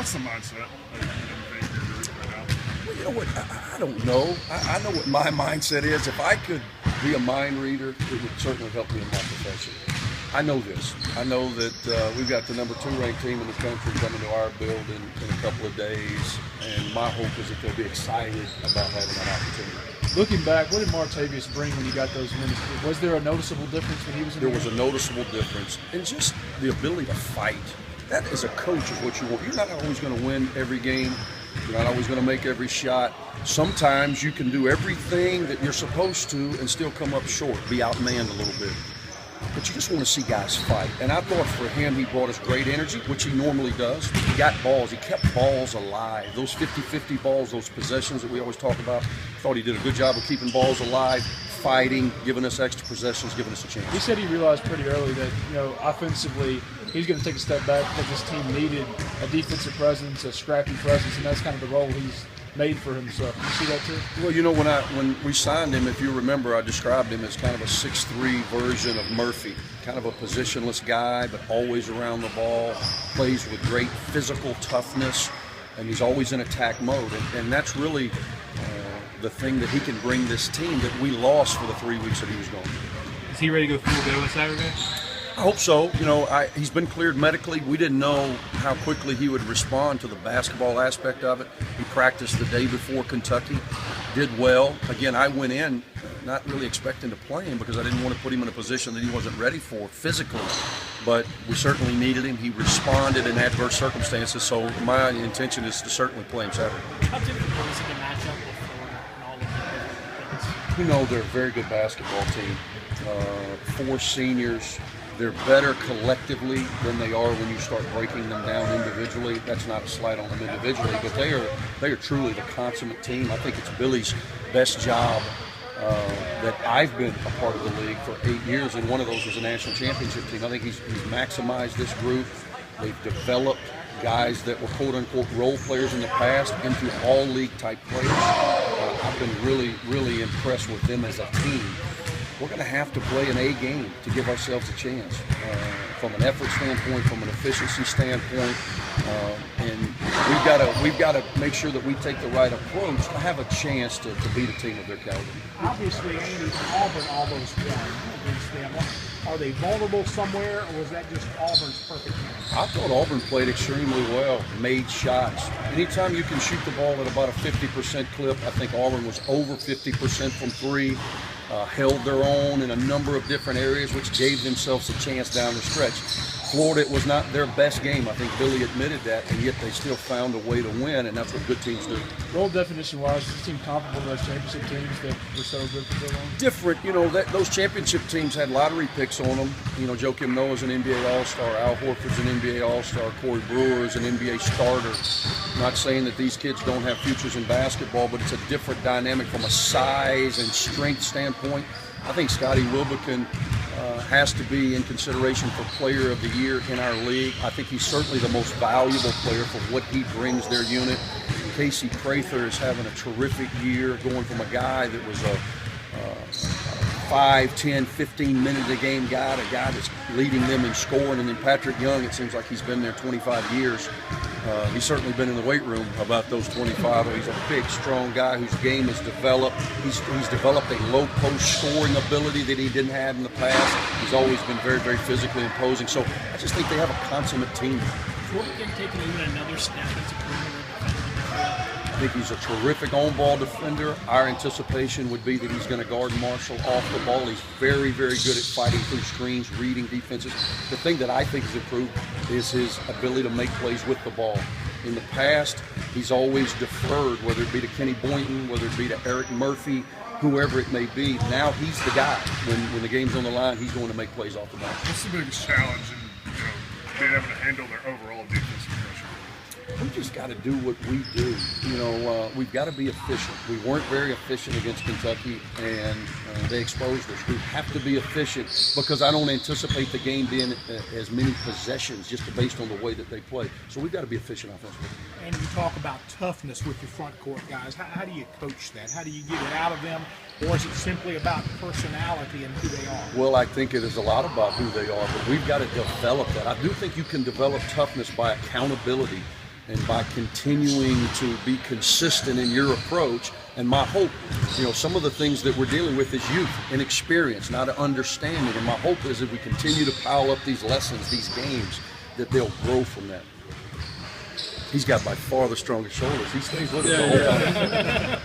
What's the mindset of your group right now? Well, you know what? I don't know. I know what my mindset is. If I could be a mind reader, it would certainly help me in my profession. I know this. I know that we've got the number 2 ranked team in the country coming to our building in a couple of days, and my hope is that they'll be excited about having that opportunity. Looking back, what did Martavius bring when you got those minutes? Was there a noticeable difference when he was in There the was a game? noticeable difference in just the ability to fight. That, as a coach, is what you want. You're not always going to win every game. You're not always going to make every shot. Sometimes you can do everything that you're supposed to and still come up short, be outmanned a little bit. But you just want to see guys fight. And I thought for him, he brought us great energy, which he normally does. He got balls. He kept balls alive. Those 50-50 balls, those possessions that we always talk about, I thought he did a good job of keeping balls alive, fighting, giving us extra possessions, giving us a chance. He said he realized pretty early that, offensively, he's going to take a step back because this team needed a defensive presence, a scrappy presence, and that's kind of the role he's made for himself. You see that too? Well, when we signed him, if you remember, I described him as kind of a 6'3" version of Murphy, kind of a positionless guy, but always around the ball, plays with great physical toughness, and he's always in attack mode. And that's really the thing that he can bring this team that we lost for the 3 weeks that he was gone. Is he ready to go full go on Saturday? I hope so. He's been cleared medically. We didn't know how quickly he would respond to the basketball aspect of it. He practiced the day before Kentucky, did well. Again, I went in not really expecting to play him because I didn't want to put him in a position that he wasn't ready for physically. But we certainly needed him. He responded in adverse circumstances, so my intention is to certainly play him Saturday. How difficult is it to match up with Florida and all of the things? They're a very good basketball team. 4 seniors. They're better collectively than they are when you start breaking them down individually. That's not a slight on them individually, but they are truly the consummate team. I think it's Billy's best job that I've been a part of the league for 8 years, and one of those was a national championship team. I think he's maximized this group. They've developed guys that were quote-unquote role players in the past into all-league type players. I've been really, really impressed with them as a team. We're going to have to play an A game to give ourselves a chance from an effort standpoint, from an efficiency standpoint, and we've got to make sure that we take the right approach to have a chance to beat a team of their caliber. Obviously, Andy, Auburn almost won against them. Are they vulnerable somewhere, or was that just Auburn's perfect game? I thought Auburn played extremely well, made shots. Anytime you can shoot the ball at about a 50% clip, I think Auburn was over 50% from 3. Held their own in a number of different areas, which gave themselves a chance down the stretch. Florida, it was not their best game. I think Billy admitted that, and yet they still found a way to win, and that's what good teams do. Role definition-wise, is this team comparable to those championship teams that were so good for so long? Different. Those championship teams had lottery picks on them. Joakim Noah's an NBA All-Star, Al Horford's an NBA All-Star, Corey Brewer's an NBA starter. I'm not saying that these kids don't have futures in basketball, but it's a different dynamic from a size and strength standpoint. I think Scotty Wilbekin has to be in consideration for Player of the Year in our league. I think he's certainly the most valuable player for what he brings their unit. Casey Prather is having a terrific year, going from a guy that was a 5, 10, 15-minute-a-game guy to a guy that's leading them in scoring. And then Patrick Young, it seems like he's been there 25 years. He's certainly been in the weight room about those 25. He's a big, strong guy whose game has developed. He's developed a low-post scoring ability that he didn't have in the past. He's always been very, very physically imposing. So I just think they have a consummate team. Florida taking even another step as a perimeter defender. I think he's a terrific on-ball defender. Our anticipation would be that he's going to guard Marshall off the ball. He's very, very good at fighting through screens, reading defenses. The thing that I think has improved is his ability to make plays with the ball. In the past, he's always deferred, whether it be to Kenny Boynton, whether it be to Eric Murphy, whoever it may be. Now he's the guy. When the game's on the line, he's going to make plays off the ball. What's the biggest challenge in being able to handle their overall defensive pressure? We just got to do what we do. We've got to be efficient. We weren't very efficient against Kentucky, and they exposed us. We have to be efficient because I don't anticipate the game being as many possessions just based on the way that they play. So we've got to be efficient offensively. And you talk about toughness with your front court guys. How do you coach that? How do you get it out of them? Or is it simply about personality and who they are? Well, I think it is a lot about who they are, but we've got to develop that. I do think you can develop toughness by accountability. And by continuing to be consistent in your approach, and my hope, some of the things that we're dealing with is youth and experience, not an understanding. And my hope is that we continue to pile up these lessons, these games, that they'll grow from that. He's got by far the strongest shoulders. He stays with us the whole time.